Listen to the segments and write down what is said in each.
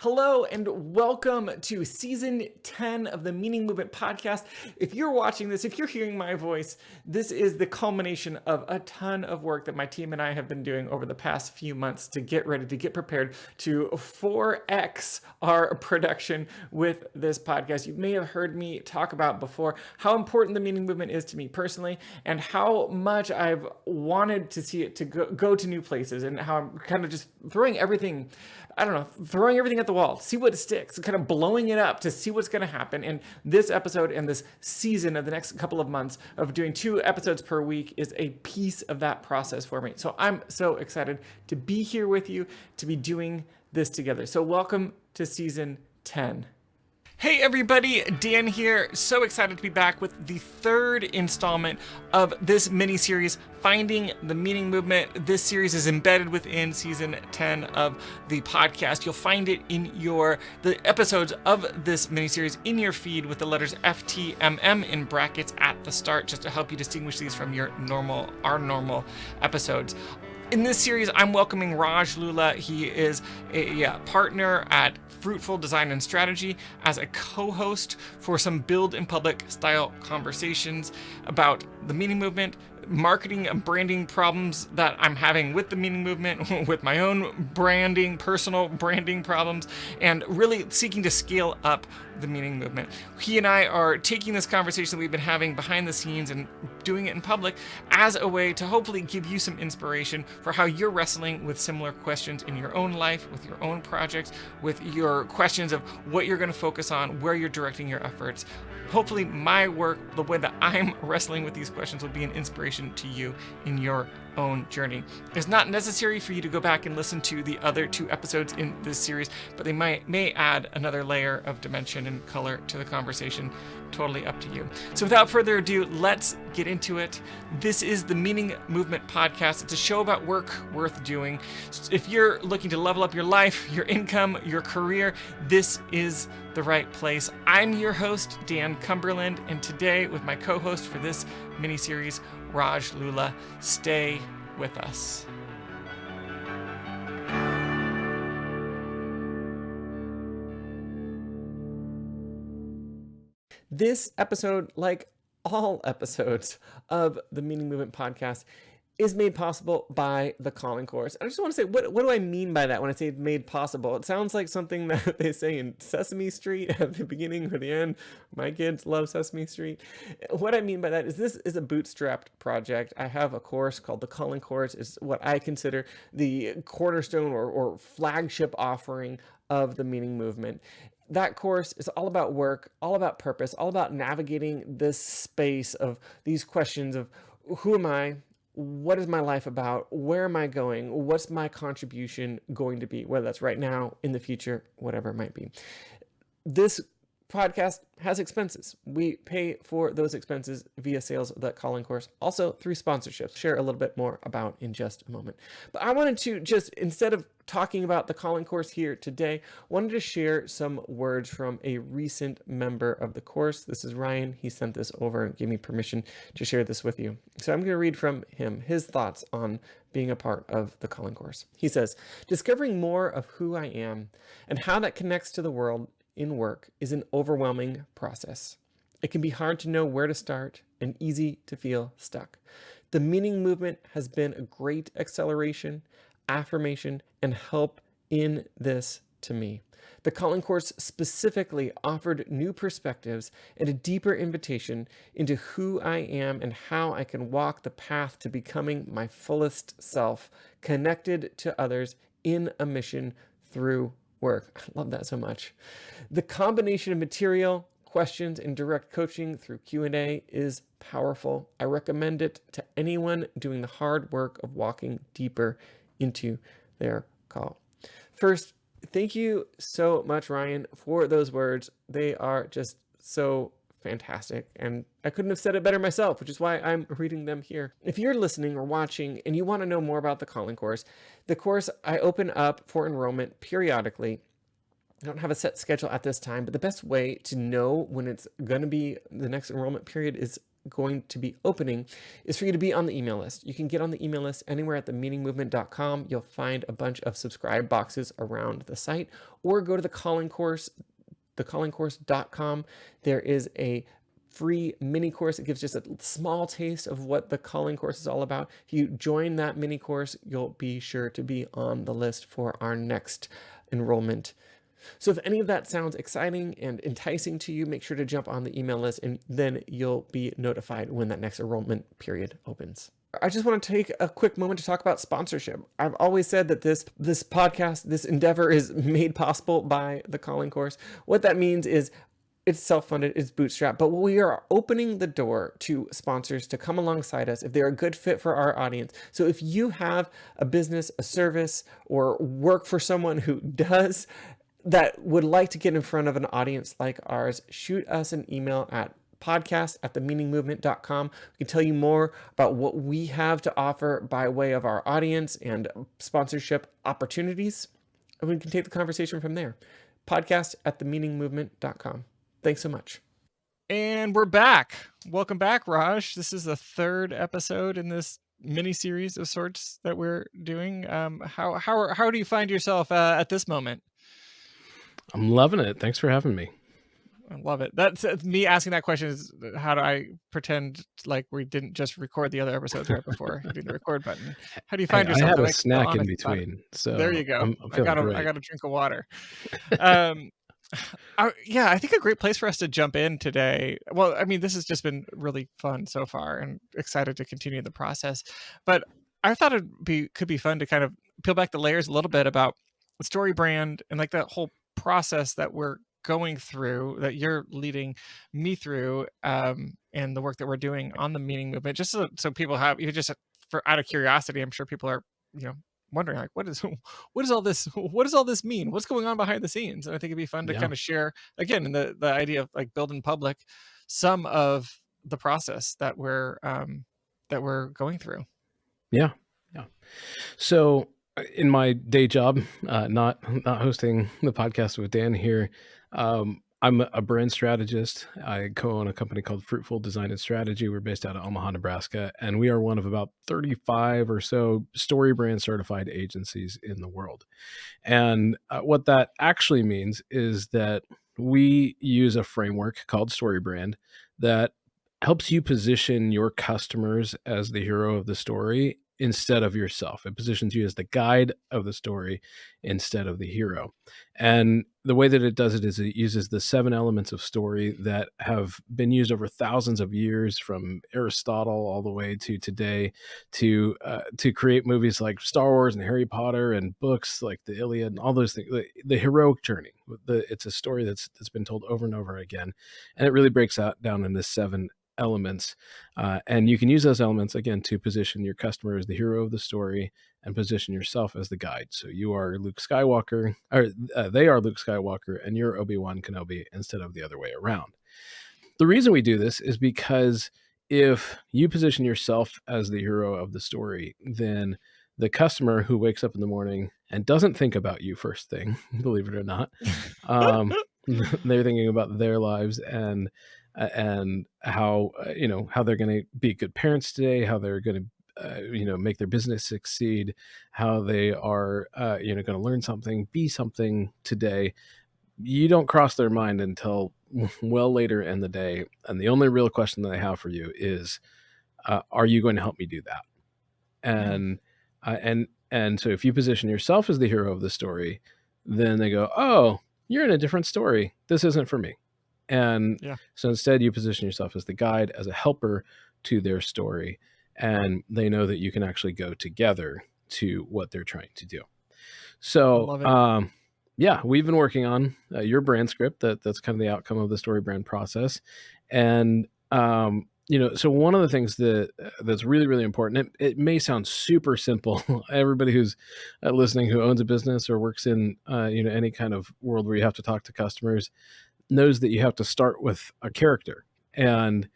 Hello and welcome to season 10 of the Meaning Movement podcast. If you're watching this, if you're hearing my voice, this is the culmination of a ton of work that my team and I have been doing over the past few months to get ready, to get prepared to 4x our production with this podcast. You may have heard me talk about before how important the Meaning Movement is to me personally and how much I've wanted to see it to go to new places, and how I'm kind of just throwing everything at the wall, see what sticks, kind of blowing it up to see what's going to happen. And this episode and this season of the next couple of months of doing 2 episodes per week is a piece of that process for me. So I'm so excited to be here with you, to be doing this together. So welcome to season 10. Hey everybody, Dan here. So excited to be back with the 3rd installment of this mini-series, Finding the Meaning Movement. This series is embedded within season 10 of the podcast. You'll find it in the episodes of this mini-series in your feed with the letters FTMM in brackets at the start, just to help you distinguish these from our normal episodes. In this series, I'm welcoming Raj Lulla. He is a partner at Fruitful Design and Strategy as a co-host for some build in public style conversations about the Meaning Movement, marketing and branding problems that I'm having with the Meaning Movement, with my own personal branding problems, and really seeking to scale up the Meaning Movement. He and I are taking this conversation that we've been having behind the scenes and doing it in public as a way to hopefully give you some inspiration for how you're wrestling with similar questions in your own life, with your own projects, with your questions of what you're going to focus on, where you're directing your efforts. Hopefully my work, the way that I'm wrestling with these questions, will be an inspiration to you in your own journey. It's not necessary for you to go back and listen to the other 2 episodes in this series, but they may add another layer of dimension and color to the conversation. Totally up to you. So without further ado, let's get into it. This is the Meaning Movement podcast. It's a show about work worth doing. If you're looking to level up your life, your income, your career, this is the right place. I'm your host, Dan Cumberland, and today with my co-host for this mini-series, Raj Lulla. Stay with us. This episode, like all episodes of the Meaning Movement podcast, is made possible by the Calling Course. I just want to say, what do I mean by that when I say made possible? It sounds like something that they say in Sesame Street at the beginning or the end. My kids love Sesame Street. What I mean by that is this is a bootstrapped project. I have a course called the Calling Course. It's what I consider the cornerstone or flagship offering of the Meaning Movement. That course is all about work, all about purpose, all about navigating this space of these questions of who am I? What is my life about? Where am I going? What's my contribution going to be? Whether that's right now, in the future, whatever it might be. This podcast has expenses. We pay for those expenses via sales of that Calling Course, also through sponsorships. Share a little bit more about in just a moment. But I wanted to just, instead of talking about the Calling Course here today, wanted to share some words from a recent member of the course. This is Ryan. He sent this over and gave me permission to share this with you. So I'm going to read from him, his thoughts on being a part of the Calling Course. He says, discovering more of who I am and how that connects to the world in work is an overwhelming process. It can be hard to know where to start and easy to feel stuck. The Meaning Movement has been a great acceleration, affirmation, and help in this to me. The Calling Course specifically offered new perspectives and a deeper invitation into who I am and how I can walk the path to becoming my fullest self, connected to others in a mission through work. I love that so much. The combination of material, questions, and direct coaching through Q&A is powerful. I recommend it to anyone doing the hard work of walking deeper into their call. First, thank you so much, Ryan, for those words. They are just so fantastic, and I couldn't have said it better myself, which is why I'm reading them here. If you're listening or watching and you want to know more about the Calling Course, the course I open up for enrollment periodically. I don't have a set schedule at this time, but the best way to know when it's going to be the next enrollment period is going to be opening is for you to be on the email list. You can get on the email list anywhere at themeaningmovement.com. You'll find a bunch of subscribe boxes around the site, or go to the calling course, thecallingcourse.com. There is a free mini course. It gives just a small taste of what the calling course is all about. If you join that mini course, you'll be sure to be on the list for our next enrollment. So if any of that sounds exciting and enticing to you, make sure to jump on the email list, and then you'll be notified when that next enrollment period opens. I just want to take a quick moment to talk about sponsorship. I've always said that this podcast, this endeavor, is made possible by the calling course. What that means is it's self-funded, it's bootstrapped, but we are opening the door to sponsors to come alongside us if they're a good fit for our audience. So if you have a business, a service, or work for someone who does, that would like to get in front of an audience like ours, shoot us an email at podcast@themeaningmovement.com. We can tell you more about what we have to offer by way of our audience and sponsorship opportunities, and we can take the conversation from there. Podcast@themeaningmovement.com. Thanks so much. And we're back. Welcome back, Raj. This is the third episode in this mini series of sorts that we're doing. How do you find yourself at this moment? I'm loving it. Thanks for having me. I love it. That's me asking that question is, how do I pretend like we didn't just record the other episods right before hitting the record button? How do you find yourself? I had a snack in between, so there you go. I'm I got a drink of water. Yeah, I think a great place for us to jump in today. Well, I mean, this has just been really fun so far, and excited to continue the process. But I thought could be fun to kind of peel back the layers a little bit about Storybrand and like that whole process that we're going through, that you're leading me through, and the work that we're doing on the meaning movement. Just so people have, even just for out of curiosity, I'm sure people are, wondering like, what does all this mean? What's going on behind the scenes? And I think it'd be fun to kind of share again the idea of like build in public some of the process that we're going through. Yeah. So in my day job, not hosting the podcast with Dan here, I'm a brand strategist. I co-own a company called Fruitful Design and Strategy. We're based out of Omaha, Nebraska, and we are one of about 35 or so Storybrand certified agencies in the world. And what that actually means is that we use a framework called Storybrand that helps you position your customers as the hero of the story instead of yourself. It positions you as the guide of the story instead of the hero. And the way that it does it is it uses the 7 elements of story that have been used over thousands of years, from Aristotle all the way to today, to create movies like Star Wars and Harry Potter, and books like the Iliad and all those things. The heroic journey. It's a story that's been told over and over again, and it really breaks out down into 7 elements, and you can use those elements again to position your customer as the hero of the story and position yourself as the guide. So you are Luke Skywalker, or they are Luke Skywalker, and you're Obi-Wan Kenobi instead of the other way around. The reason we do this is because if you position yourself as the hero of the story, then the customer who wakes up in the morning and doesn't think about you first thing, believe it or not, they're thinking about their lives and how they're going to be good parents today, how they're going to make their business succeed, how they are going to learn something, be something today. You don't cross their mind until well later in the day, and the only real question that they have for you is, are you going to help me do that? And so if you position yourself as the hero of the story, then they go, oh, you're in a different story, this isn't for me. And so instead you position yourself as the guide, as a helper to their story, and they know that you can actually go together to what they're trying to do. So we've been working on your brand script. That's kind of the outcome of the Storybrand process. And so one of the things that's really, really important, it may sound super simple. Everybody who's listening who owns a business or works in any kind of world where you have to talk to customers knows that you have to start with a character. And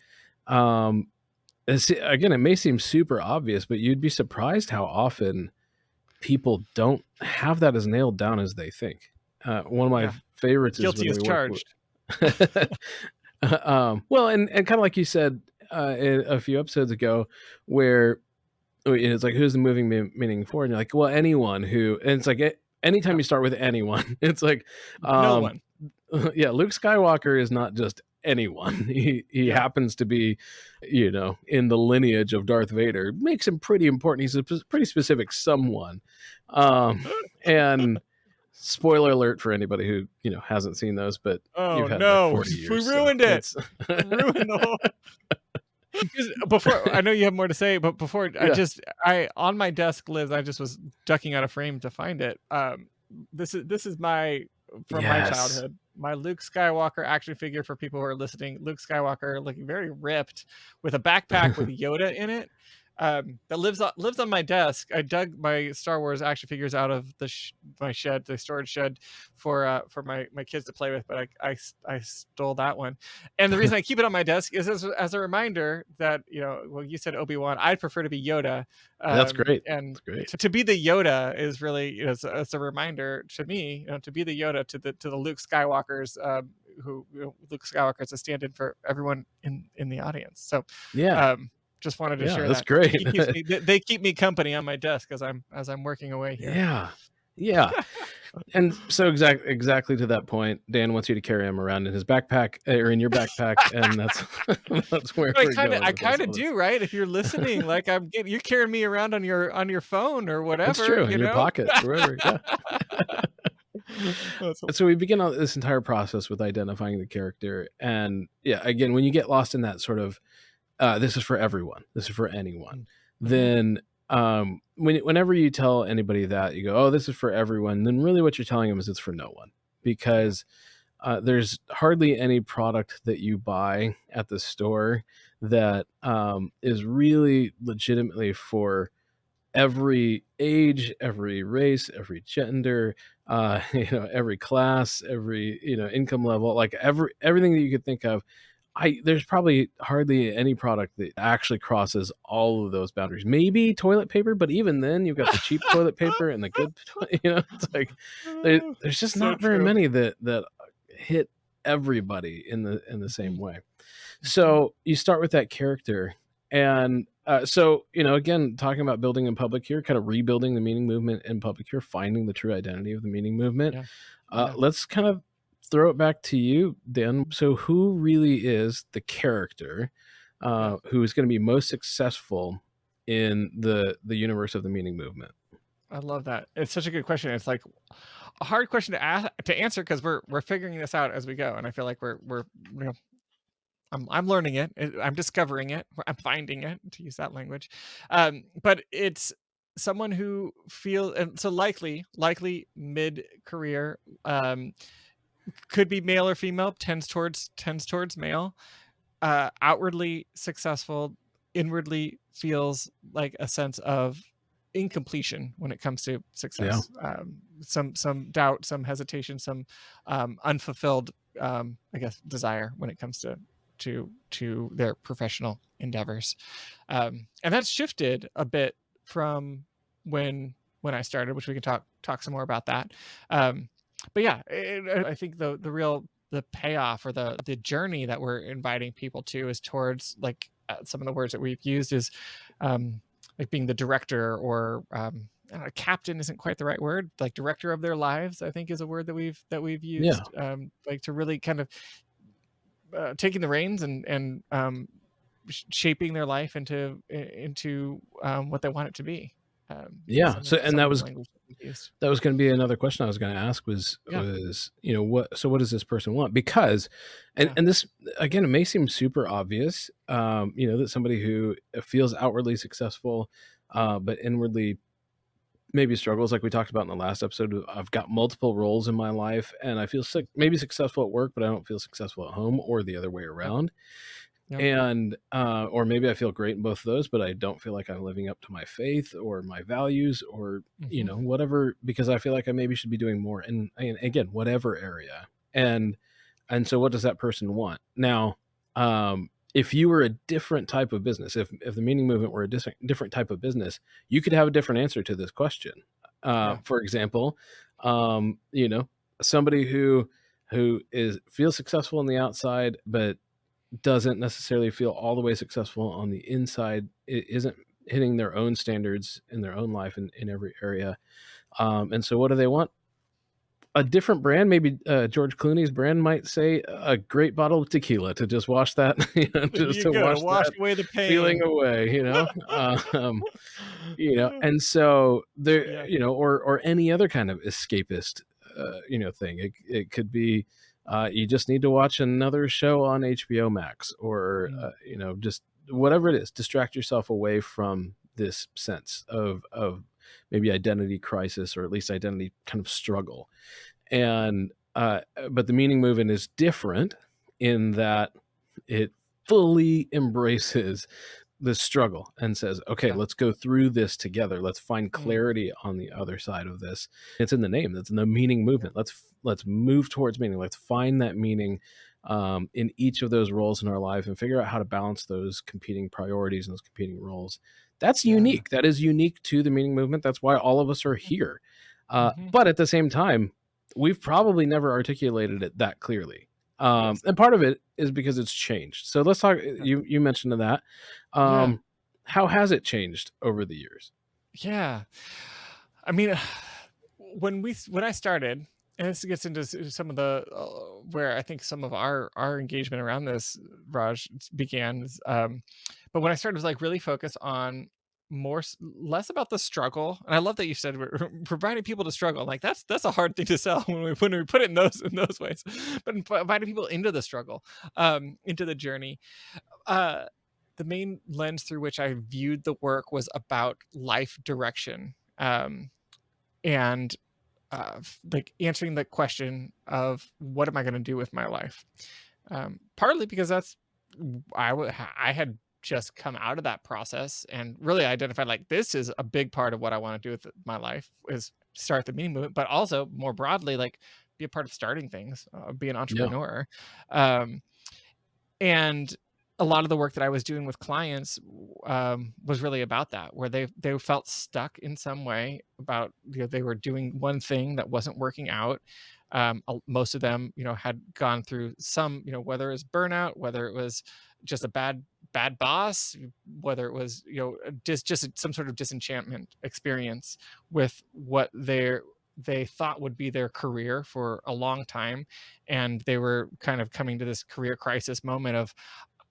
again, it may seem super obvious, but you'd be surprised how often people don't have that as nailed down as they think. One of my favorites guilty is as charged. Well, and kind of like you said, a few episodes ago where it's like, who's the moving meaning for? And you're like, well, anyone who, and it's like, anytime you start with anyone, it's like, No um, one. yeah, Luke Skywalker is not just anyone. He Yeah. happens to be, in the lineage of Darth Vader. Makes him pretty important. He's a pretty specific someone. And spoiler alert for anybody who hasn't seen those, but Oh you've had like no, 40 we years, so ruined it. it's Ruined the whole. Because before, I know you have more to say, but before yeah. I on my desk lives. I just was ducking out a frame to find it. This is my from my Yes. childhood. My Luke Skywalker action figure for people who are listening. Luke Skywalker looking very ripped with a backpack with Yoda in it. That lives on my desk. I dug my Star Wars action figures out of my shed, the storage shed, for my kids to play with. But I stole that one, and the reason I keep it on my desk is as a reminder that well, you said Obi-Wan. I'd prefer to be Yoda, That's great. and That's great. to be the Yoda is really it's a reminder to me, to be the Yoda to the Luke Skywalkers, who Luke Skywalker is a stand-in for everyone in the audience. So, Yeah. just wanted to Yeah, share that's that. great. They keep me company on my desk as I'm working away here. Yeah. Yeah. And so exactly to that point, Dan wants you to carry him around in his backpack or in your backpack, and that's that's where I we're going with kind this. of do, right? If you're listening, like you're carrying me around on your phone or That's whatever, true, in your pocket, wherever. Yeah. That's And so we begin on this entire process with identifying the character, and yeah, again, when you get lost in that sort of this is for everyone, this is for anyone, Mhm. then whenever you tell anybody that you go, oh, this is for everyone, then really what you're telling them is it's for no one, Yeah. because there's hardly any product that you buy at the store that is really legitimately for every age, every race, every gender, every class, every income level, like everything that you could think of. There's probably hardly any product that actually crosses all of those boundaries. Maybe toilet paper, but even then, you've got the cheap toilet paper and the good. It's like there's just So not very true. many that hit everybody in the same Mhm. way. Mhm. So you start with that character, and again, talking about building in public here, kind of rebuilding the meaning movement in public here, finding the true identity of the meaning movement. Yeah. Yeah. Let's kind of throw it back to you, Dan. So, who really is the character Yeah. who is going to be most successful in the universe of the meaning movement? I love that. It's such a good question. It's like a hard question to answer because we're figuring this out as we go, and I feel like we're you know I'm learning it. I'm discovering it. I'm finding it, to use that language. But it's someone who feel and so likely mid career, could be male or female, tends towards male, outwardly successful, inwardly feels like a sense of incompletion when it comes to Yeah, success. Some doubt, some hesitation, some unfulfilled, I guess, desire when it comes to their professional endeavors, and that's shifted a bit from when I started, which we can talk some more about that. Um, but yeah, I think the payoff or the journey that we're inviting people to is towards like some of the words that we've used is um, like being the director or captain isn't quite the right word, like director of their lives, I think is a word that we've yeah, used, like to really kind of taking the reins and shaping their life into what they want it to be. Is yeah. So, and some that of the was language that we've used. that was going to be another question I was going to ask Yeah, was what does this person want? Because yeah, and this again, it may seem super obvious, that somebody who feels outwardly successful, but inwardly maybe struggles, like we talked about in the last episode. I've got multiple roles in my life, and I feel maybe successful at work, but I don't feel successful at home, or the other way yep, around. yep. And or maybe I feel great in both of those, but I don't feel like I'm living up to my faith or my values or Hmm. whatever, because I feel like I maybe should be doing more. And again, whatever area. And so what does that person want? Now, if you were a different type of business, if the meaning movement were a different type of business, you could have a different answer to this question. Yeah, For example, somebody who feels successful on the outside, but doesn't necessarily feel all the way successful on the inside, it isn't hitting their own standards in their own life in every area. And so what do they want? A different brand, maybe George Clooney's brand might say a great bottle of tequila to just wash that, There just you to go. wash Wash that away the feeling pain. away. And so there, Yeah. or any other kind of escapist, thing. It could be, you just need to watch another show on HBO Max, or Mm, just whatever it is, distract yourself away from this sense of maybe identity crisis, or at least identity kind of struggle. And but the meaning movement is different in that it fully embraces the struggle and says, okay, yeah. let's go through this together. Let's find Mm, clarity on the other side of this. It's in the name. That's in the meaning yeah. movement. Let's move towards meaning. Let's find that meaning in each of those roles in our life, and figure out how to balance those competing priorities and those competing roles. That's Yeah. unique. That is unique to the meaning movement. That's why all of us are here. Mm-hmm. But at the same time, we've probably never articulated it that clearly. Yes. And part of it is because it's changed. So let's talk. You mentioned that. Yeah. Um, how has it changed over the years? Yeah. I mean, when I started, and this gets into some of the where I think some of our engagement around this, Raj, began. But when I started, it was like really focused on less about the struggle. And I love that you said we're providing people to struggle. Like that's a hard thing to sell when we put it in those ways. But inviting people into the struggle, into the journey. Uh, the main lens through which I viewed the work was about life direction. And like answering the question of what am I going to do with my life? Partly because I had just come out of that process and really identified like this is a big part of what I want to do with my life is start the meaning movement, but also more broadly like be a part of starting things, be an Yeah, entrepreneur. Um, and a lot of the work that I was doing with clients was really about that, where they felt stuck in some way about they were doing one thing that wasn't working out. Most of them, had gone through some, whether it was burnout, whether it was just a bad boss, whether it was just some sort of disenchantment experience with what they thought would be their career for a long time, and they were kind of coming to this career crisis moment of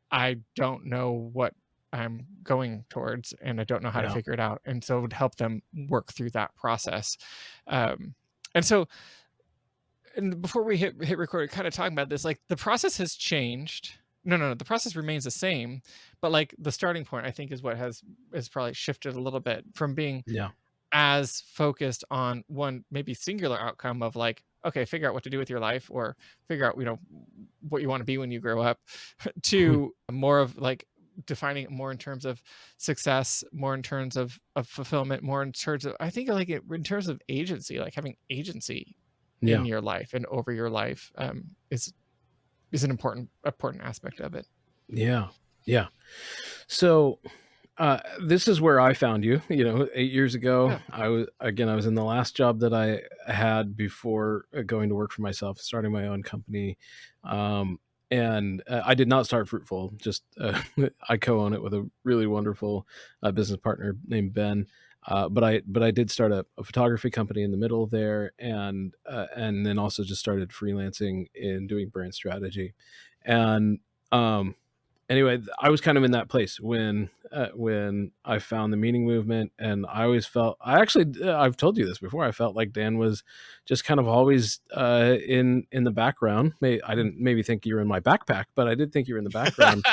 I don't know what I'm going towards and I don't know how to yeah, figure it out. And so it would help them work through that process. Um, and so, and before we hit record, kind of talking about this, like the process has changed. No, the process remains the same, but like the starting point, I think, is what has probably shifted a little bit from being yeah, as focused on one maybe singular outcome of like, okay, figure out what to do with your life or figure out, what you want to be when you grow up, to more of like defining it more in terms of success, more in terms of fulfillment, more in terms of, I think like it in terms of agency, like having agency in yeah, your life and over your life, is an important aspect of it. yeah, yeah. So this is where I found you. 8 years ago, Yeah. I was in the last job that I had before going to work for myself, starting my own company. And I did not start Fruitful. Just I co-own it with a really wonderful business partner named Ben. But I did start a photography company in the middle there, and then also just started freelancing in doing brand strategy. And anyway, I was kind of in that place when I found the meaning movement, and I always felt, I've told you this before, I felt like Dan was just kind of always in the background. I didn't maybe think you were in my backpack, but I did think you were in the background,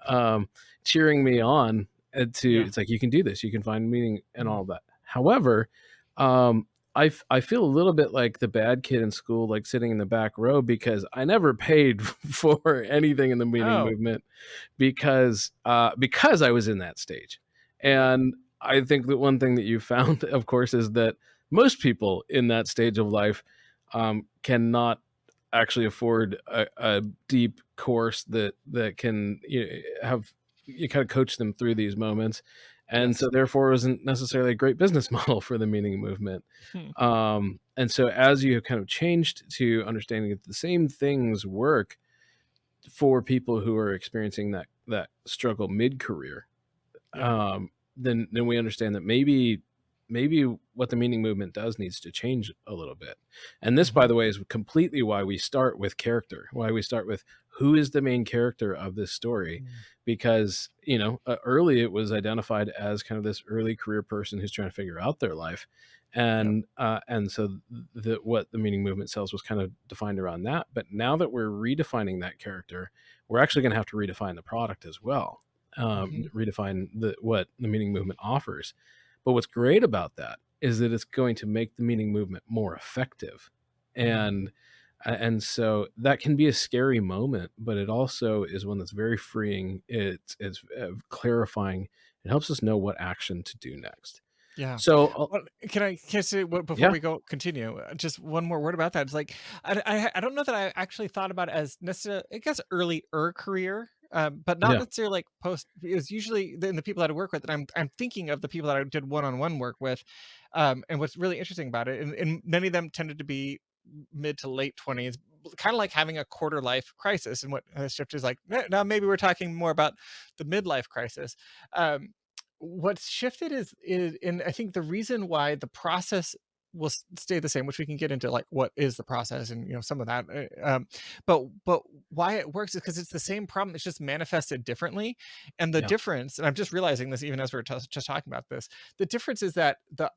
um, cheering me on. Yeah. It's like, you can do this, you can find meaning and Mm. all of that. However, um, I feel a little bit like the bad kid in school, like sitting in the back row, because I never paid for anything in the meaning Oh, movement, because I was in that stage. And I think that one thing that you found, of course, is that most people in that stage of life cannot actually afford a deep course that can have you kind of coach them through these moments. And so yes. therefore it wasn't necessarily a great business model for the meaning movement. Hmm. And so as you have kind of changed to understanding that the same things work, for people who are experiencing that struggle mid-career, Yeah. then we understand that maybe what the meaning movement does needs to change a little bit. And this, by Hmm. the way, is completely why we start with character, why we start with who is the main character of this story, because early it was identified as kind of this early career person who's trying to figure out their life, Yep. and so what the meaning movement sells was kind of defined around that. But now that we're redefining that character, we're actually going to have to redefine the product as well, Hmm. redefine what the meaning movement offers. But what's great about that is that it's going to make the meaning movement more effective. And so that can be a scary moment, but it also is one that's very freeing. It's clarifying. It helps us know what action to do next. Yeah. So Well, can I say what before yeah, we go continue? Just one more word about that. It's like I don't know that I actually thought about it as necessarily, I guess, career, but not yeah, necessarily like post. It was usually in the people that I work with, and I'm thinking of the people that I did one-on-one work with, and what's really interesting about it, and many of them tended to be mid to late 20s, kind of like having a quarter life crisis. And what has shifted is like, now maybe we're talking more about the midlife crisis. What's shifted is and I think the reason why the process will stay the same, which we can get into, like what is the process and some of that, but why it works is because it's the same problem, it's just manifested differently. And the yeah, difference, and I'm just realizing this even as we're just talking about this, the difference is that the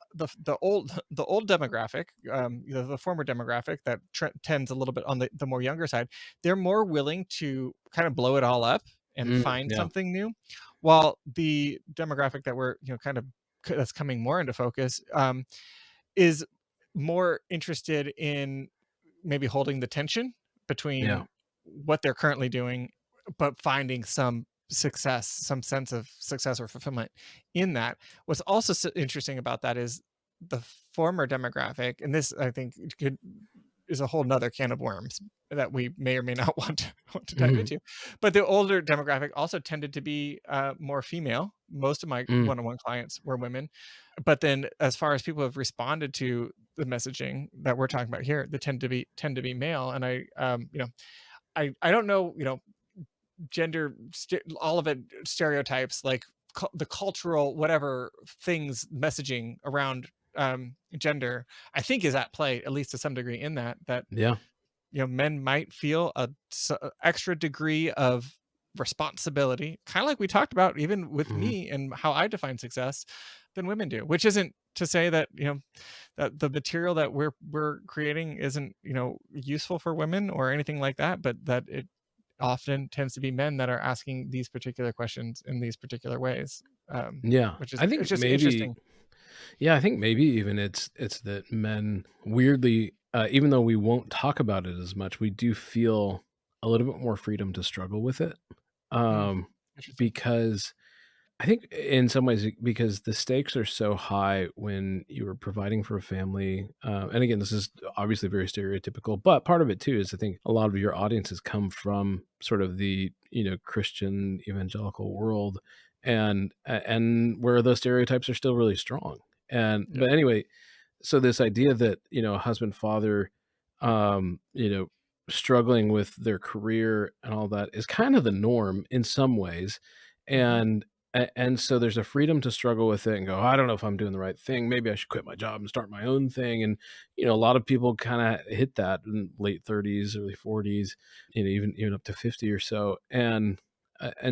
old demographic, the former demographic that tends a little bit on the more younger side, they're more willing to kind of blow it all up and find yeah, something new, while the demographic that we're kind of that's coming more into focus, is more interested in maybe holding the tension yeah, between what they're currently doing, but finding some success, some sense of success or fulfillment in that. What's also interesting about that is the former demographic, and this I think could is a whole nother can of worms that we may or may not want to dive mhm, into. But the older demographic also tended to be more female. Most of my mm, one-on-one clients were women. But then as far as people have responded to the messaging that we're talking about here, they tend to be male. And I don't know, gender, all of it, stereotypes, like the cultural whatever things messaging around gender, I think is at play, at least to some degree, in that yeah, men might feel a extra degree of responsibility, kind of like we talked about even with mhm, me and how I define success, than women do. Which isn't to say that that the material that we're creating isn't useful for women or anything like that, but that it often tends to be men that are asking these particular questions in these particular ways, yeah. which is I it's think just maybe interesting. Yeah, I think maybe even it's that men weirdly, even though we won't talk about it as much, we do feel a little bit more freedom to struggle with it. Hmm, Um, interesting. because I think in some ways, because the stakes are so high when you are providing for a family. And again, this is obviously very stereotypical, but part of it too is I think a lot of your audiences come from sort of the Christian evangelical world, and where those stereotypes are still really strong. And Yep. but anyway, so this idea that a husband father, um you know struggling with their career and all that is kind of the norm in some ways. Hmm. And so there's a freedom to struggle with it and go, I don't know if I'm doing the right thing, maybe I should quit my job and start my own thing. And a lot of people kind of hit that in late 30s, early 40s, even up to 50 or so. And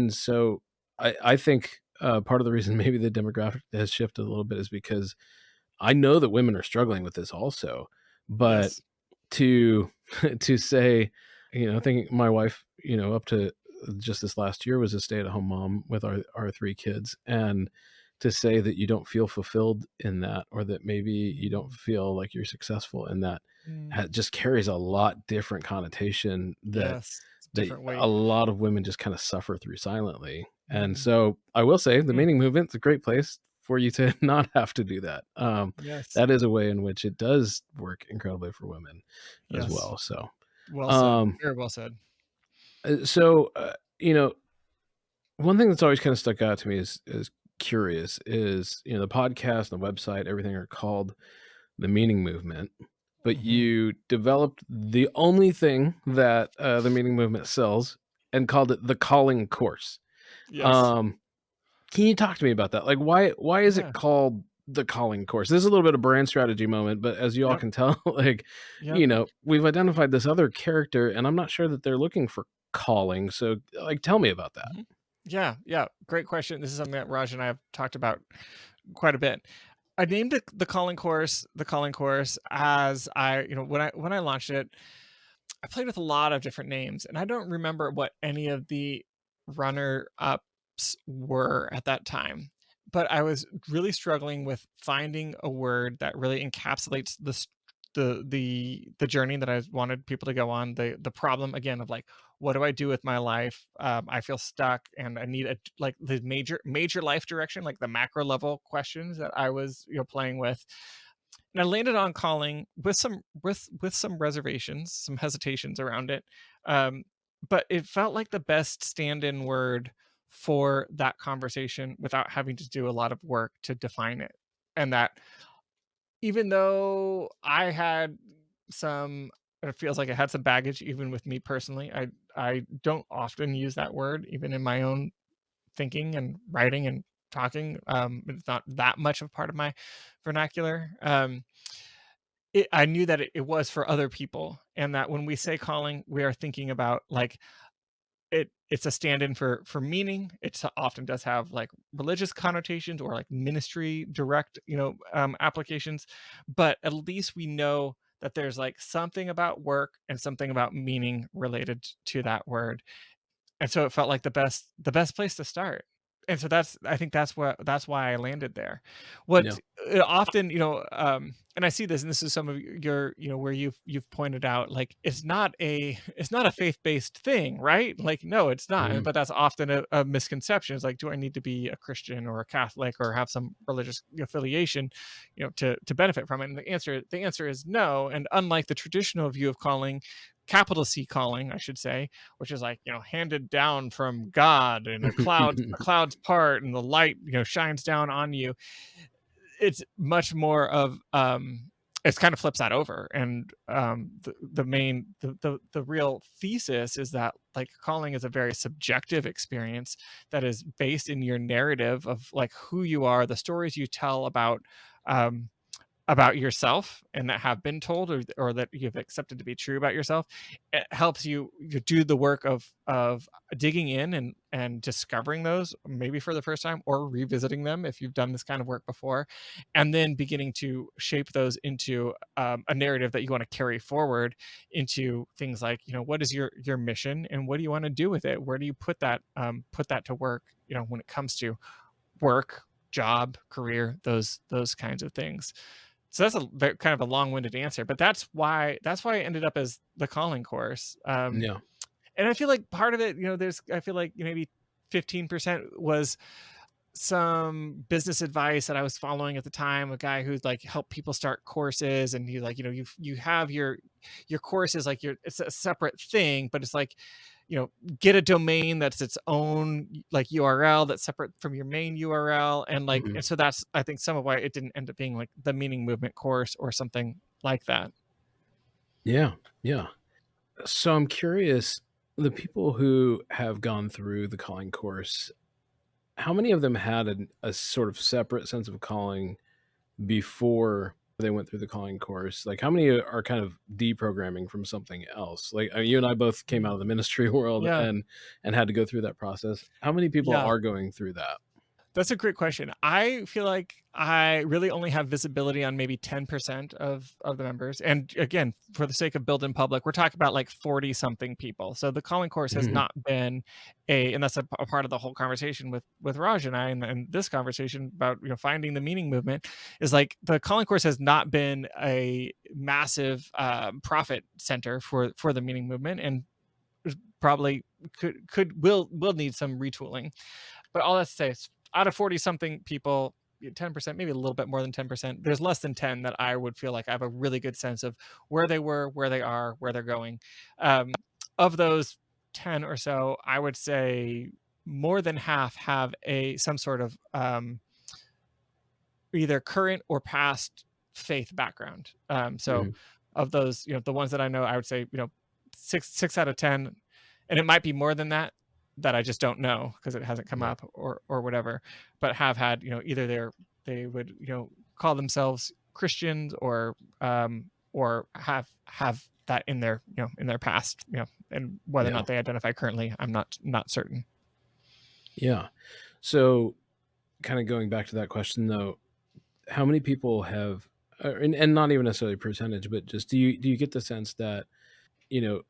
so I think part of the reason maybe the demographic has shifted a little bit is because I know that women are struggling with this also, but Yes. to to say, thinking my wife, up to just this last year was a stay-at-home mom with our three kids, and to say that you don't feel fulfilled in that, or that maybe you don't Mm, feel like you're successful in that, mm, just carries a lot different connotation that yes, that different a weight. lot of women just kind of suffer through silently. And Mm, so I will say the mm, meaning movement's a great place for you to not have to do that. yes, That is a way in which it does work incredibly for women as yes. well. So, Well said. um, Very well said. so you know, one thing that's always kind of stuck out to me is curious is the podcast, the website, everything are called the meaning movement, but Mhm. you developed the only thing that the meaning movement sells, and called it the calling course. Yes. Um, can you talk to me about that? Like, why is it Yeah. called the calling course? This is a little bit of brand strategy moment, but as you all Yep. can tell, like, Yep. we've identified this other character, and I'm not sure that they're looking for calling. So, like, tell me about that. Mhm. Yeah. Yeah. Great question. This is something that Raj and I have talked about quite a bit. I named it the calling course as when I launched it, I played with a lot of different names, and I don't remember what any of the runner ups were at that time. But I was really struggling with finding a word that really encapsulates the journey that I wanted people to go on. The problem again of like, what do I do with my life? I feel stuck, and I need like the major life direction, like the macro level questions that I was playing with. And I landed on calling with some reservations, some hesitations around it. Um, but it felt like the best stand-in word for that conversation without having to do a lot of work to define it. And that even though I had some it feels like I had some baggage even with me personally. I don't often use that word even in my own thinking and writing and talking. It's not that much of part of my vernacular. I knew that it was for other people, and that when we say calling, we are thinking about like it's a stand-in for meaning. It often does have like religious connotations or like ministry direct, applications, but at least we know that there's like something about work and something about meaning related to that word. And so it felt like the best place to start. And so I think that's why I landed there. What Yeah. often, and I see this, and this is some of your, where you've pointed out, like it's not a faith-based thing, right? Like, no, it's not. Mhm. But that's often a misconception. It's like, do I need to be a Christian or a Catholic or have some religious affiliation, to benefit from it? And the answer is no. And unlike the traditional view of calling, capital C calling, I should say, which is like handed down from God, and the clouds part and the light shines down on you. It's much more of it's kind of flips that over, and the real thesis is that like calling is a very subjective experience that is based in your narrative of like who you are, the stories you tell um about yourself and that have been told, or that you've accepted to be true about yourself. It helps you do the work of digging in and discovering those maybe for the first time, or revisiting them if you've done this kind of work before, and then beginning to shape those into a narrative that you want to carry forward into things like what is your mission, and what do you want to do with it? Where do you put that to work when it comes to work, job, career, those kinds of things. So that's kind of a long-winded answer, but that's why I ended up as the calling course. Yeah. And I feel like part of it, I feel like maybe 15% was some business advice that I was following at the time. A guy who's like helped people start courses, and he's like, you have your courses like it's a separate thing, but it's like, get a domain that's its own like URL that's separate from your main URL, and like, Mhm. and so that's I think some of why it didn't end up being like the meaning movement course or something like that. Yeah. Yeah. So I'm curious, the people who have gone through the calling course, how many of them had a sort of separate sense of calling before they went through the calling course? Like, how many are kind of deprogramming from something else? Like, you and I both came out Mm. of the ministry world Yeah, and had to go through that process. How many people yeah. are going through that? That's a great question. I feel like I really only have visibility on maybe 10% of the members. And again, for the sake of build in public, we're talking about like 40 something people. So the calling course has Mhm. not been and that's a part of the whole conversation with Raj and I, and this conversation about, finding the meaning movement, is like the calling course has not been a massive profit center for the meaning movement, and probably will need some retooling. But all that to say is, out of 40 something people, 10%, maybe a little bit more than 10%, there's less than 10 that I would feel like I have a really good sense of where they were, where they are, where they're going. Of those 10 or so, I would say more than half have a some sort of either current or past faith background. So Mhm. of those, the ones that I know, I would say, six out of 10 and it might be more than that I just don't know because it hasn't come Yeah. up or whatever, but have had, either they would, call themselves Christians or have that in their, in their past, and whether or Yeah. not they identify currently, I'm not certain. Yeah. So kind of going back to that question though, how many people have, and not even necessarily percentage, but just do you get the sense that, you know,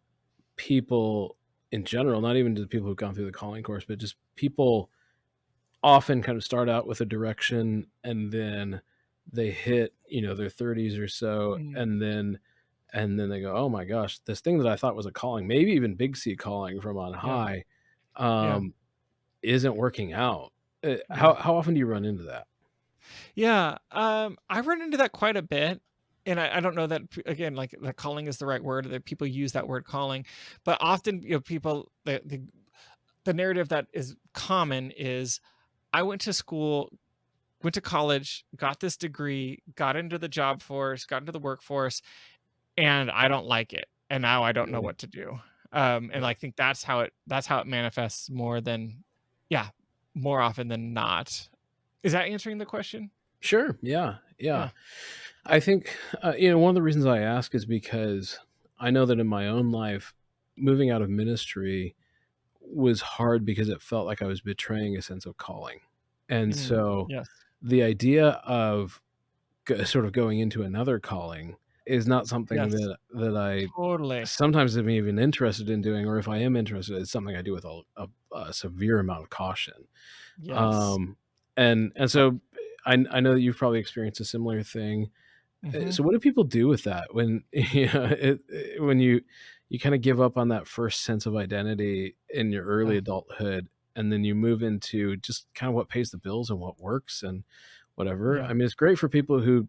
people in general, not even just people who've gone through the calling course, but just people often kind of start out with a direction and then they hit, their 30s or so, Mm, and then they go, oh my gosh, this thing that I thought was a calling, maybe even big C calling from on yeah, high, yeah, um, isn't working out. yeah. How often do you run into that? Yeah, I run into that quite a bit, and I don't know that again, like the calling is the right word. That people use that word calling, but often people the narrative that is common is I went to school, went to college, got this degree, got into the job force, got into the workforce, and I don't like it, and now I don't know Mm, what to do. And yeah. I think that's how it manifests more than, yeah, more often than not. Is that answering the question? Sure. Yeah. Yeah. Yeah. I think, one of the reasons I ask is because I know that in my own life, moving out of ministry was hard because it felt like I was betraying a sense of calling. And Mm, so yes. the idea of sort of going into another calling is not something Yes. that I Totally. sometimes am even interested in doing, or if I am interested, it's something I do with a severe amount of caution. Yes. Um, and so I know that you've probably experienced a similar thing. Mhm. So what do people do with that when when you kind of give up on that first sense of identity in your early Yeah. adulthood, and then you move into just kind of what pays the bills and what works and whatever. Yeah. I mean, it's great for people who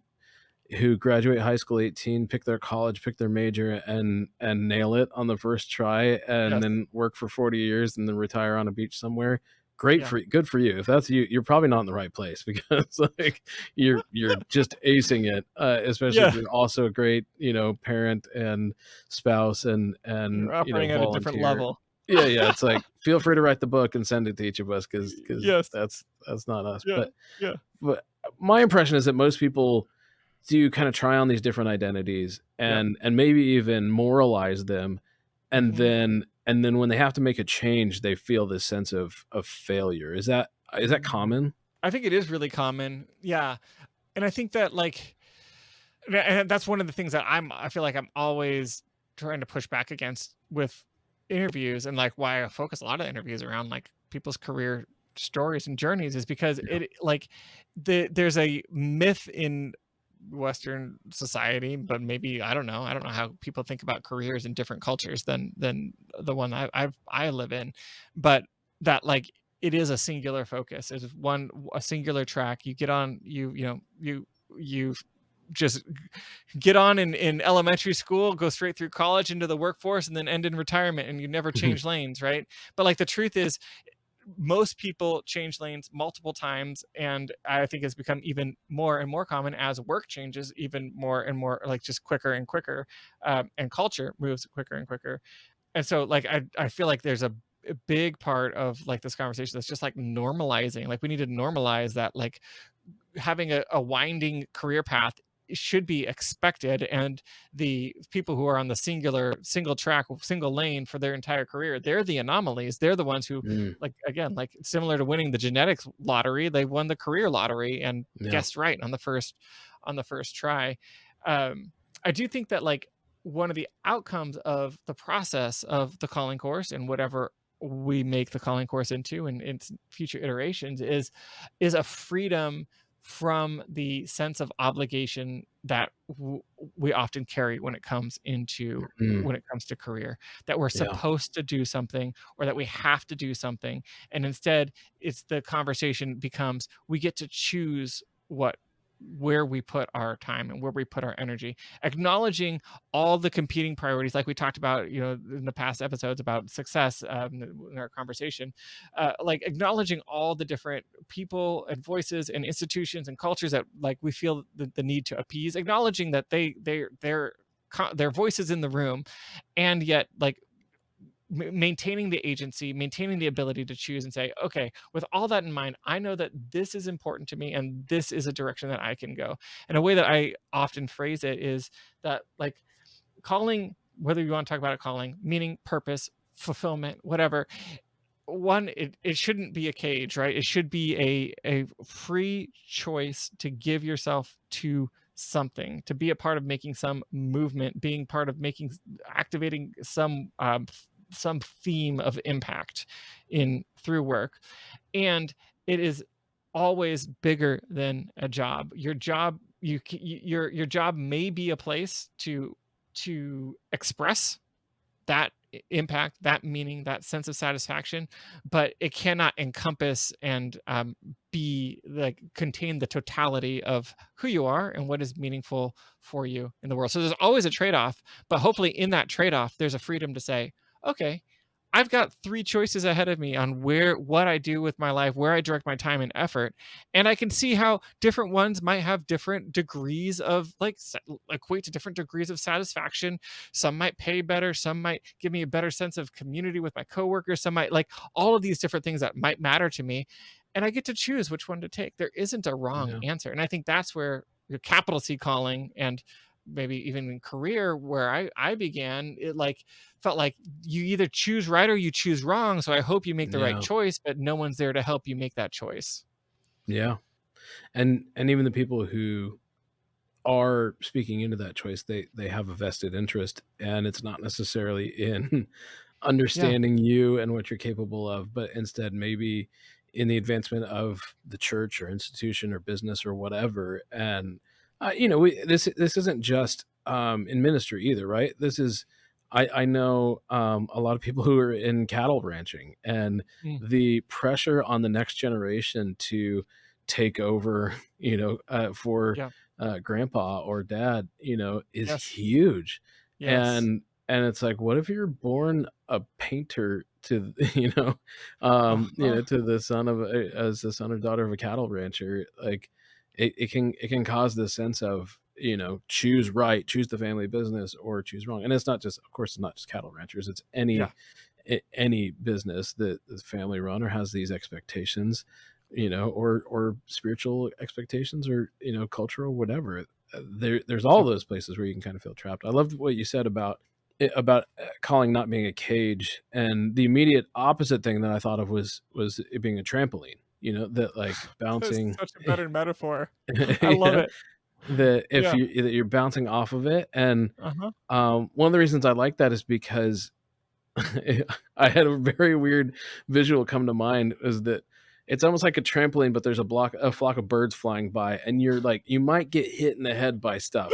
graduate high school 18, pick their college, pick their major, and nail it on the first try, and Yes. then work for 40 years and then retire on a beach somewhere. Great Yeah. for good for you. If that's you, you're probably not in the right place because like you're just acing it, especially if Yeah. you're also a great, parent and spouse and You're operating at a different volunteer. level. Yeah, yeah. It's like feel free to write the book and send it to each of us because Yes. that's not us. Yeah. Yeah. But my impression is that most people do kind of try on these different identities Yep. and maybe even moralize them, Mhm. and then when they have to make a change they feel this sense of failure. Is that Mm. common? I think it is really common. Yeah. And I think that, like, and that's one of the things that I feel like I'm always trying to push back against with interviews, and like why I focus a lot of interviews around like people's career stories and journeys is because Yeah. it like there's a myth in Western society, but maybe I don't know how people think about careers in different cultures than the one I live in, but that like it is a singular focus. It's a singular track. You get on, you just get on in elementary school, go straight through college into the workforce, and then end in retirement, and you never change lanes, right? But like the truth is, most people change lanes multiple times, and I think it's become even more and more common as work changes even more and more, like just quicker and quicker, and culture moves quicker and quicker. And so, like, I feel like there's a big part of like this conversation that's just like normalizing. Like, we need to normalize that, like having a winding career path should be expected, and the people who are on the single track single lane for their entire career, they're the anomalies. They're the ones who, Mm, like, again, like similar to winning the genetics lottery, they won the career lottery and yeah. guessed right on the first try. I do think that, like, one of the outcomes of the process of the calling course and whatever we make the calling course into and its future iterations is a freedom from the sense of obligation that we often carry Mm, when it comes to career, that we're yeah. supposed to do something or that we have to do something, and instead it's the conversation becomes we get to choose what where we put our time and where we put our energy, acknowledging all the competing priorities like we talked about, in the past episodes about success, in our conversation, like acknowledging all the different people and voices and institutions and cultures that like we feel the need to appease, acknowledging that their voices in the room, and yet like maintaining the agency, maintaining the ability to choose and say, okay, with all that in mind, I know that this is important to me and this is a direction that I can go. And a way that I often phrase it is that, like, calling, whether you want to talk about it, calling, meaning, purpose, fulfillment, whatever, one, it shouldn't be a cage, right? It should be a free choice to give yourself to something, to be a part of making some movement, being part of making, activating some theme of impact in through work. And it is always bigger than a job. Your job, your job may be a place to express that impact, that meaning, that sense of satisfaction, but it cannot encompass and be like contain the totality of who you are and what is meaningful for you in the world. So there's always a trade-off, but hopefully in that trade-off, there's a freedom to say, okay, I've got three choices ahead of me on what I do with my life, where I direct my time and effort. And I can see how different ones might have different degrees of equate to different degrees of satisfaction. Some might pay better, some might give me a better sense of community with my coworkers, some might, like, all of these different things that might matter to me. And I get to choose which one to take. There isn't a wrong Yeah. answer. And I think that's where your capital C calling, and maybe even in career where I began, it like felt like you either choose right or you choose wrong. So I hope you make the right Yeah. choice, but no one's there to help you make that choice. Yeah. And even the people who are speaking into that choice, they have a vested interest, and it's not necessarily in Yeah. understanding you and what you're capable of, but instead maybe in the advancement of the church or institution or business or whatever. And this isn't just in ministry either, right? This is I know a lot of people who are in cattle ranching, and Mm. the pressure on the next generation to take over, for Yeah. grandpa or dad, is Yes. huge. Yes. And it's like, what if you're born a painter to, Uh-huh. to the son of as the son or daughter of a cattle rancher? Like, it can cause this sense of, choose right, choose the family business, or choose wrong. And it's not just, of course, it's not just cattle ranchers. It's Yeah. any business that is family run or has these expectations, or spiritual expectations, or cultural, whatever. There's all Yep. those places where you can kind of feel trapped. I loved what you said about calling not being a cage, and the immediate opposite thing that I thought of was it being a trampoline. That, like, That's bouncing. such a better metaphor. I love Yeah, it. that if Yeah. you're bouncing off of it. And Uh-huh. one of the reasons I like that is because I had a very weird visual come to mind, is that it's almost like a trampoline, but there's a flock of birds flying by, and you're like, you might get hit in the head by stuff,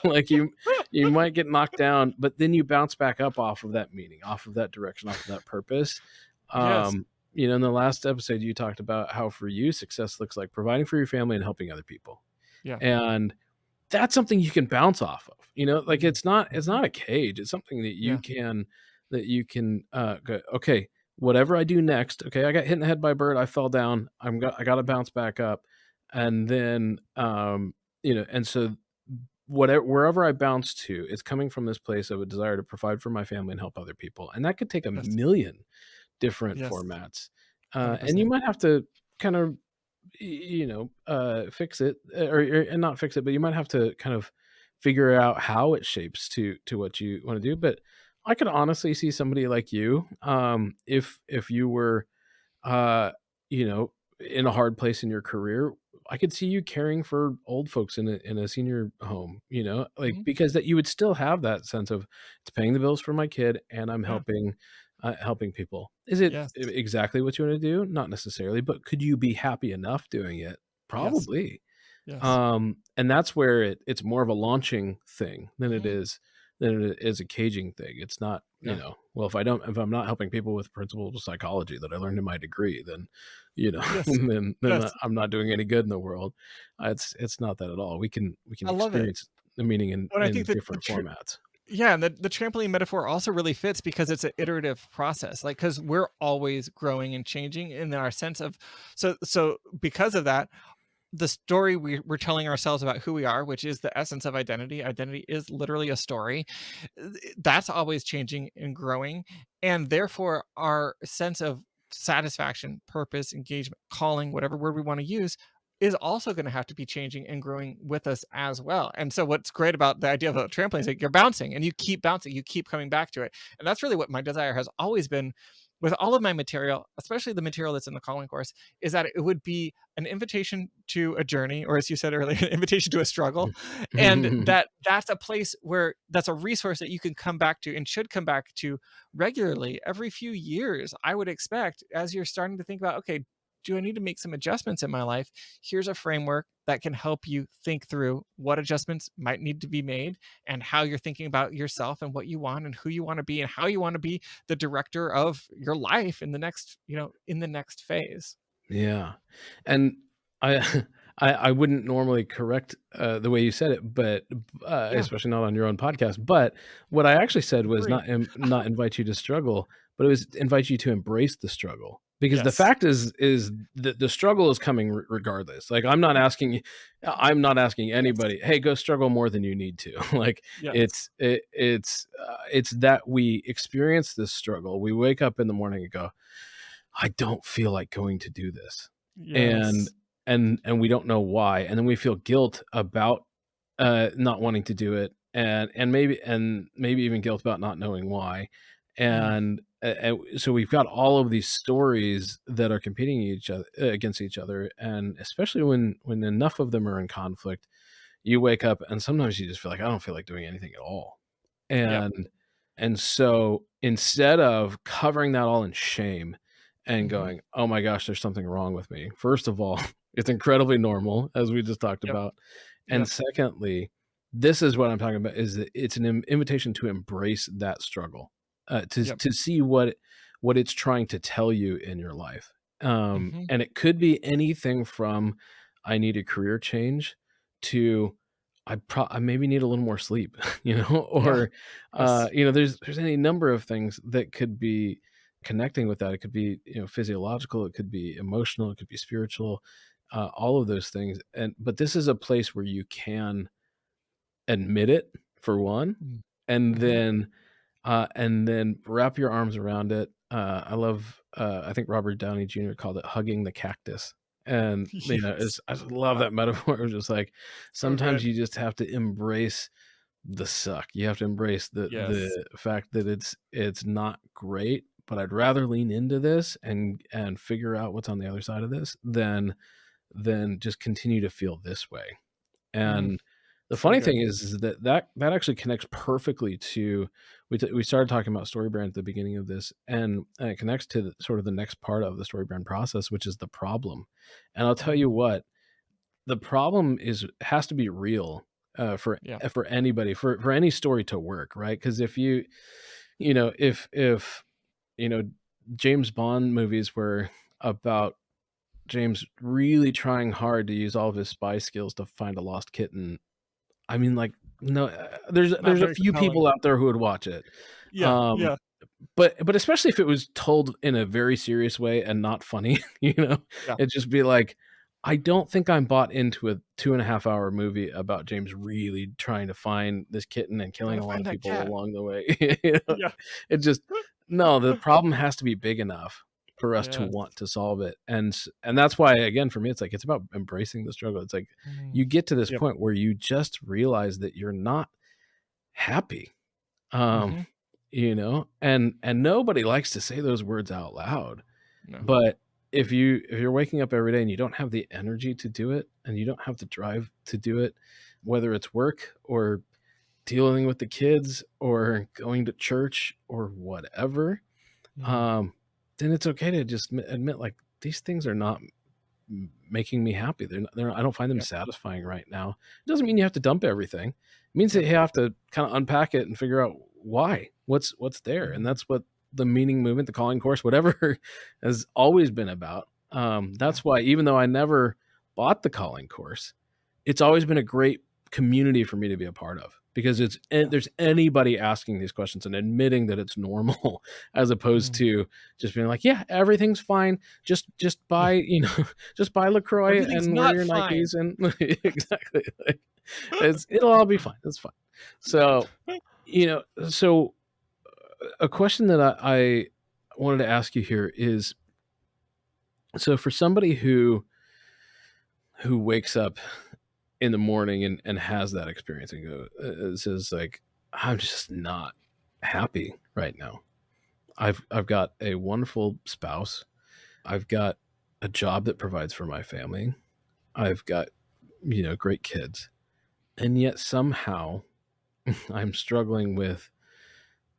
like you might get knocked down, but then you bounce back up off of that meaning, off of that direction, off of that purpose. Yes. In the last episode, you talked about how for you success looks like providing for your family and helping other people. Yeah. And that's something you can bounce off of, like, Mhm. it's Mhm. not a cage. It's something Yeah. that you can go, okay, whatever I do next, okay, I got hit in the head by a bird, I fell down, I got to Yeah. bounce back up. And then and so whatever, wherever I bounce to, it's coming from this place of a desire to provide for my family and help other people, and that could take a Yes. million different Yes. formats. And you 100%. might have to kind of fix it, or and not fix it, but you might have to kind of figure out how it shapes to what you want to do. But I could honestly see somebody like you, if you were, uh, in a hard place in your career. I could see you caring for old folks in a senior home, like, Mhm. because that you would still have that sense of, it's paying the bills for my kid, and I'm Yeah. helping people. Is it Yes. exactly what you want to do? Not necessarily, but could you be happy enough doing it? Yes. Probably. Yes. And that's where it's more of a launching thing Mhm. than it is a caging thing. It's not, Yeah. well, if I'm not helping people with principles of psychology that I learned in my degree, then, Yes. then Yes. I'm not doing any good in the world. It's not that at all. We can I love it. experience the meaning But I think in that different formats. yeah, and the trampoline metaphor also really fits because it's an iterative process. Like, because we're always growing and changing in our sense of, so because of that, the story we're telling ourselves about who we are, which is the essence of identity. Identity is literally a story. That's always changing and growing. And therefore, our sense of satisfaction, purpose, engagement, calling, whatever word we want to use, is also going to have to be changing and growing with us as well. And so, what's great about the idea of a trampoline is that you're bouncing and you keep bouncing, you keep coming back to it. And that's really what my desire has always been with all of my material, especially the material that's in the calling course, is that it would be an invitation to a journey, or as you said earlier, an invitation to a struggle. And that's a place where that's a resource that you can come back to and should come back to regularly every few years. I would expect, as you're starting to think about, okay, do I need to make some adjustments in my life? Here's a framework that can help you think through what adjustments might need to be made and how you're thinking about yourself and what you want and who you want to be and how you want to be the director of your life in the next, in the next phase. Yeah. And I I wouldn't normally correct the way you said it, but Yeah, especially not on your own podcast. But what I actually said was agree. not invite you to struggle, but it was invite you to embrace the struggle. Because the Yes. fact is that the struggle is coming regardless. Like I'm not asking Yes. anybody, hey, go struggle more than you need to. Like Yes. it's that we experience this struggle. We wake up in the morning and go, I don't feel like going to do this. And Yes. and we don't know why. And then we feel guilt about not wanting to do it and maybe even guilt about not knowing why. Mm. And so we've got all of these stories that are competing each other against each other, and especially when enough of them are in conflict, you wake up and sometimes you just feel like I don't feel like doing anything at all. Yep. And so instead of covering that all in shame and Hmm. going, "Oh my gosh, there's something wrong with me." First of all, it's incredibly normal, as we just talked Yep. about. And Yep. secondly, this is what I'm talking about, is that it's an invitation to embrace that struggle, Yep. to see what it's trying to tell you in your life. Hmm. And it could be anything from, "I need a career change," to, I maybe need a little more sleep," Yeah. or, Yes. there's any number of things that could be connecting with that. It could be, physiological, it could be emotional, it could be spiritual, all of those things. But this is a place where you can admit it, for one, and Mm-hmm. then wrap your arms around it. I love, I think Robert Downey Jr. called it hugging the cactus. And, Yes. I just love that metaphor. It's just like, So sometimes good. you just have to embrace the suck. You have to embrace Yes. the fact that it's not great, but I'd rather lean into this and figure out what's on the other side of this than just continue to feel this way. Mm. And the So funny thing good. is that actually connects perfectly to, we started talking about Storybrand at the beginning of this, and it connects to sort of the next part of the Storybrand process, which is the problem. And I'll tell you Mm. what, the problem has to be real, Yeah. for anybody, for any story to work, right? Because if if you know James Bond movies were about James really trying hard to use all of his spy skills to find a lost kitten, I mean, like, no, Not there's a very few compelling. people out there who would watch it. Yeah. Um, Yeah. but especially if it was told in a very serious way and not funny, Yeah. it'd just be like, I don't think I'm bought into a 2.5 hour movie about James really trying to find this kitten and killing Gotta a lot find of that people cat. along the way. Yeah. It just, no, the problem has to be big enough for us to Yes. want to solve it. And that's why, again, for me, it's like, it's about embracing the struggle. It's like, Mm. you get to this Yep. point where you just realize that you're not happy. Um, Hmm. and nobody likes to say those words out loud. No. But if you're waking up every day and you don't have the energy to do it, and you don't have the drive to do it, whether it's work or dealing with the kids or going to church or whatever, Mm. um, then it's okay to just admit, like, these things are not making me happy. I don't find them Yep. satisfying right now. It doesn't mean you have to dump everything. It means that Yep. you have to kind of unpack it and figure out why, what's there. And Mhm. that's what the meaning movement, the calling course, whatever, has always been about. Yeah. That's why, even though I never bought the calling course, it's always been a great community for me to be a part of, because there's anybody asking these questions and admitting that it's normal as opposed Mm. to just being like, yeah, everything's fine. Just Yeah. buy, just buy LaCroix Everything's and wear not your fine. Nikes and exactly. Like, it'll all be fine. It's fine. So, so a question that I wanted to ask you here is, so for somebody who wakes up in the morning and has that experience and says like, I'm just not happy right now. I've got a wonderful spouse. I've got a job that provides for my family. I've got, great kids. And yet somehow I'm struggling with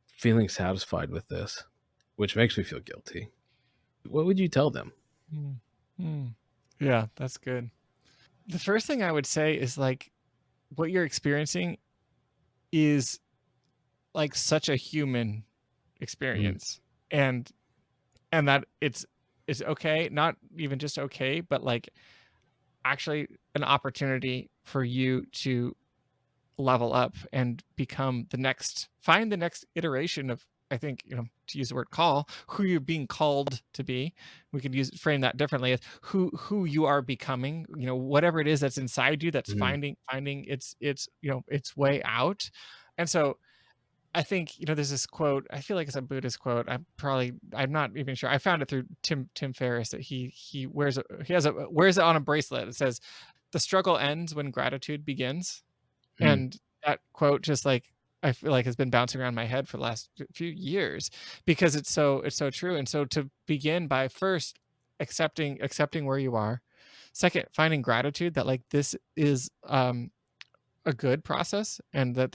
feeling satisfied with this, which makes me feel guilty. What would you tell them? Mm. Mm. Yeah, that's good. The first thing I would say is like what you're experiencing is like such a human Mm, experience, and that it's okay, not even just okay, but like actually an opportunity for you to level up and become find the next iteration of, I think, to use the word call, who you're being called to be. We could frame that differently as who you are becoming, whatever it is that's inside you that's mm, finding its way out. And so I think, there's this quote, I feel like it's a Buddhist quote. I'm not even sure. I found it through Tim Ferriss that he wears it on a bracelet. It says, "The struggle ends when gratitude begins." mm. And that quote just like I feel like has been bouncing around my head for the last few years because it's so true. And so to begin by first accepting where you are. Second, finding gratitude that like this is a good process and that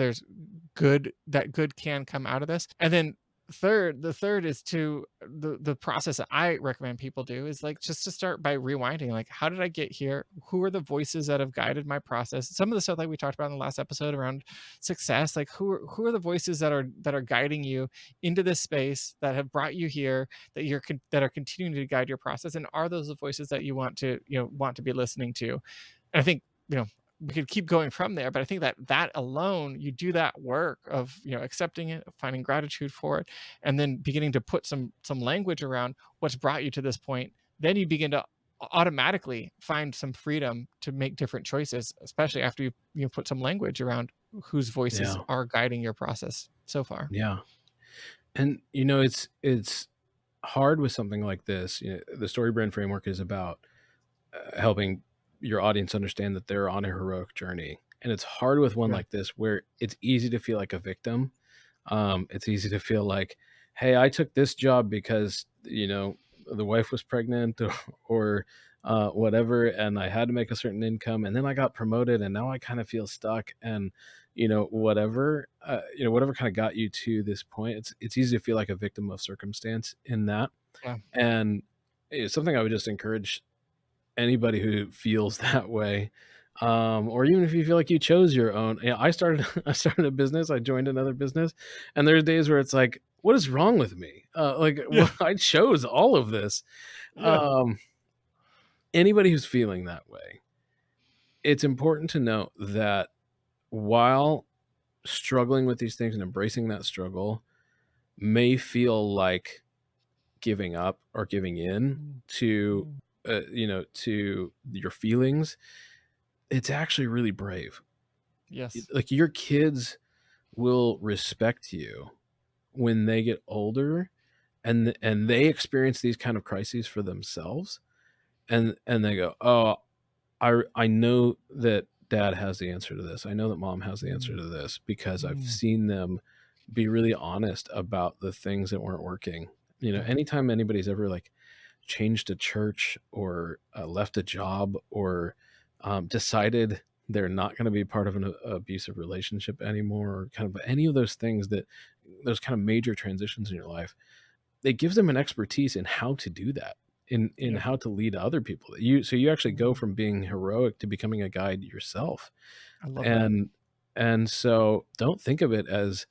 good can come out of this. And then the third is to the process that I recommend people do is like just to start by rewinding, like, how did I get here? Who are the voices that have guided my process? Some of the stuff like we talked about in the last episode around success, like who are the voices that are guiding you into this space, that have brought you here, that are continuing to guide your process, and are those the voices that you want to be listening to? And I think, you know, we could keep going from there, but I think that alone, you do that work of, accepting it, finding gratitude for it, and then beginning to put some language around what's brought you to this point. Then you begin to automatically find some freedom to make different choices, especially after you put some language around whose voices Yeah. are guiding your process so far. Yeah. And it's hard with something like this. The Storybrand framework is about helping your audience understand that they're on a heroic journey. And it's hard with one Yeah. like this where it's easy to feel like a victim. It's easy to feel like, hey, I took this job because, the wife was pregnant or whatever, and I had to make a certain income, and then I got promoted, and now I kind of feel stuck, and whatever kind of got you to this point. It's easy to feel like a victim of circumstance in that, Yeah. and it's something I would just encourage anybody who feels that way, or even if you feel like you chose your own. I started I started a business, I joined another business, and there's days where it's like, what is wrong with me? Like, Yeah. I chose all of this. Yeah. Um, Anybody who's feeling that way, it's important to know that while struggling with these things and embracing that struggle may feel like giving up or giving in Mm, to mm. to your feelings, it's actually really brave. Yes. Like, your kids will respect you when they get older and they experience these kind of crises for themselves, and they go, "Oh, I know that dad has the answer to this. I know that mom has the answer Mm, to this because I've mm. seen them be really honest about the things that weren't working." Yeah. Anytime anybody's ever like changed a church or left a job or decided they're not going to be part of an abusive relationship anymore, or kind of any of those things, that those kind of major transitions in your life, it gives them an expertise in how to do that, in Yeah. how to lead other people. So you actually go Mm. from being heroic to becoming a guide yourself. I love that. And so don't think of it as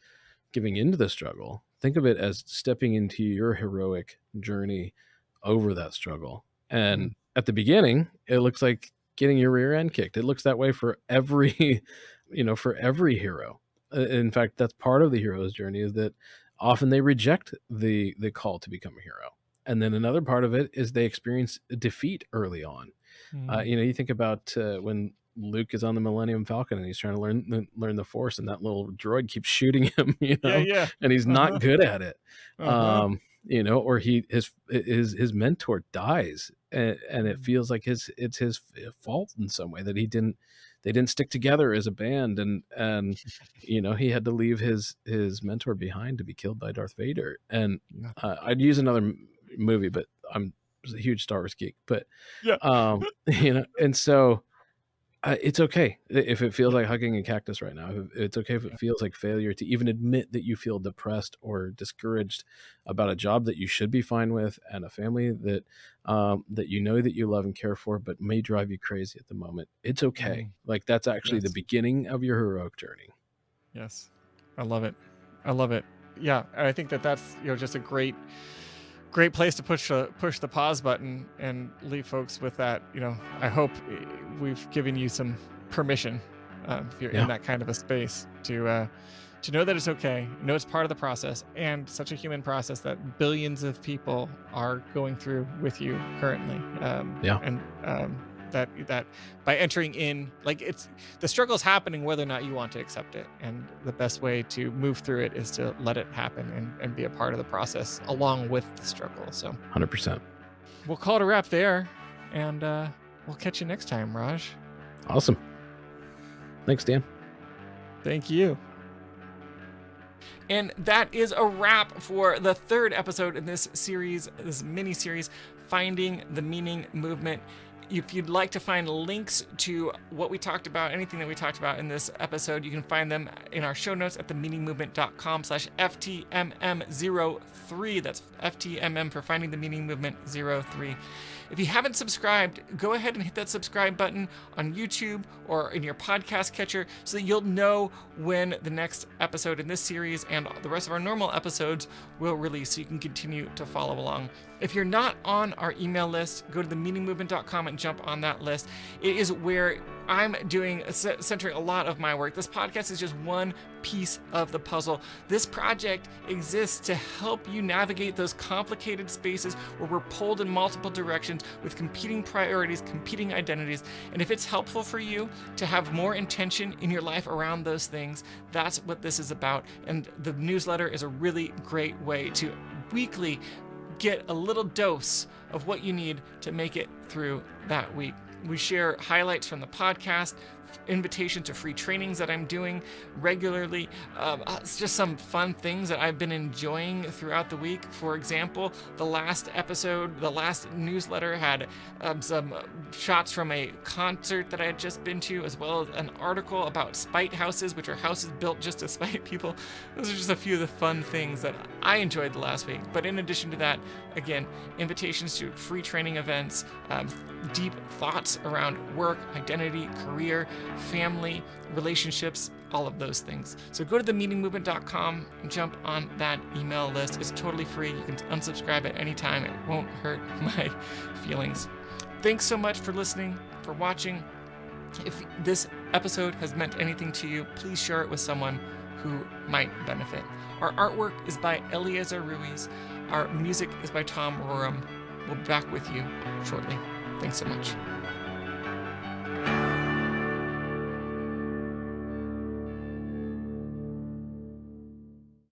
giving into the struggle. Think of it as stepping into your heroic journey over that struggle. Mm. And at the beginning, it looks like getting your rear end kicked. It looks that way for every, for every hero. In fact, that's part of the hero's journey, is that often they reject the call to become a hero. And then another part of it is they experience defeat early on. Mm. You think about when Luke is on the Millennium Falcon and he's trying to learn the Force, and that little droid keeps shooting him, Yeah, yeah. and he's not good at it. Uh-huh. Or his mentor dies, and it feels like it's his fault in some way that they didn't stick together as a band, and he had to leave his mentor behind to be killed by Darth Vader. And Yeah. I'd use another movie, but I'm a huge Star Wars geek, but Yeah. and so it's okay if it feels Yeah. like hugging a cactus right now. It's okay if it feels like failure to even admit that you feel depressed or discouraged about a job that you should be fine with, and a family that that that you love and care for, but may drive you crazy at the moment. It's okay. Mm. Like, that's actually the Yes. beginning of your heroic journey. Yes. I love it. I love it. Yeah. I think that's, just a great place to push the pause button and leave folks with that. I hope we've given you some permission, if you're in Yeah. that kind of a space, to know that it's okay, know it's part of the process, and such a human process that billions of people are going through with you currently. Yeah. And that by entering in, like, it's the struggle is happening whether or not you want to accept it, and the best way to move through it is to let it happen and be a part of the process along with the struggle. So 100%. we'll call it a wrap there, and we'll catch you next time, Raj. Awesome. Thanks, Dan. Thank you. And that is a wrap for the third episode in this series, this mini series, Finding the Meaning Movement. If you'd like to find links to what we talked about, anything that we talked about in this episode, you can find them in our show notes at themeaningmovement.com/FTMM03. That's FTMM for Finding the Meaning Movement 03. If you haven't subscribed, go ahead and hit that subscribe button on YouTube or in your podcast catcher so that you'll know when the next episode in this series and the rest of our normal episodes will release, so you can continue to follow along. If you're not on our email list, go to themeaningmovement.com and jump on that list. It is where I'm centering a lot of my work. This podcast is just one piece of the puzzle. This project exists to help you navigate those complicated spaces where we're pulled in multiple directions with competing priorities, competing identities. And if it's helpful for you to have more intention in your life around those things, that's what this is about. And the newsletter is a really great way to weekly get a little dose of what you need to make it through that week. We share highlights from the podcast, invitation to free trainings that I'm doing regularly. It's just some fun things that I've been enjoying throughout the week. For example, the last newsletter had some shots from a concert that I had just been to, as well as an article about spite houses, which are houses built just to spite people. Those are just a few of the fun things that I enjoyed the last week. But in addition to that, again, invitations to free training events, deep thoughts around work, identity, career, family, relationships, all of those things. So go to themeaningmovement.com and jump on that email list. It's totally free. You can unsubscribe at any time. It won't hurt my feelings. Thanks so much for listening, for watching. If this episode has meant anything to you, please share it with someone who might benefit. Our artwork is by Eliezer Ruiz. Our music is by Tom Roram. We'll be back with you shortly. Thanks so much.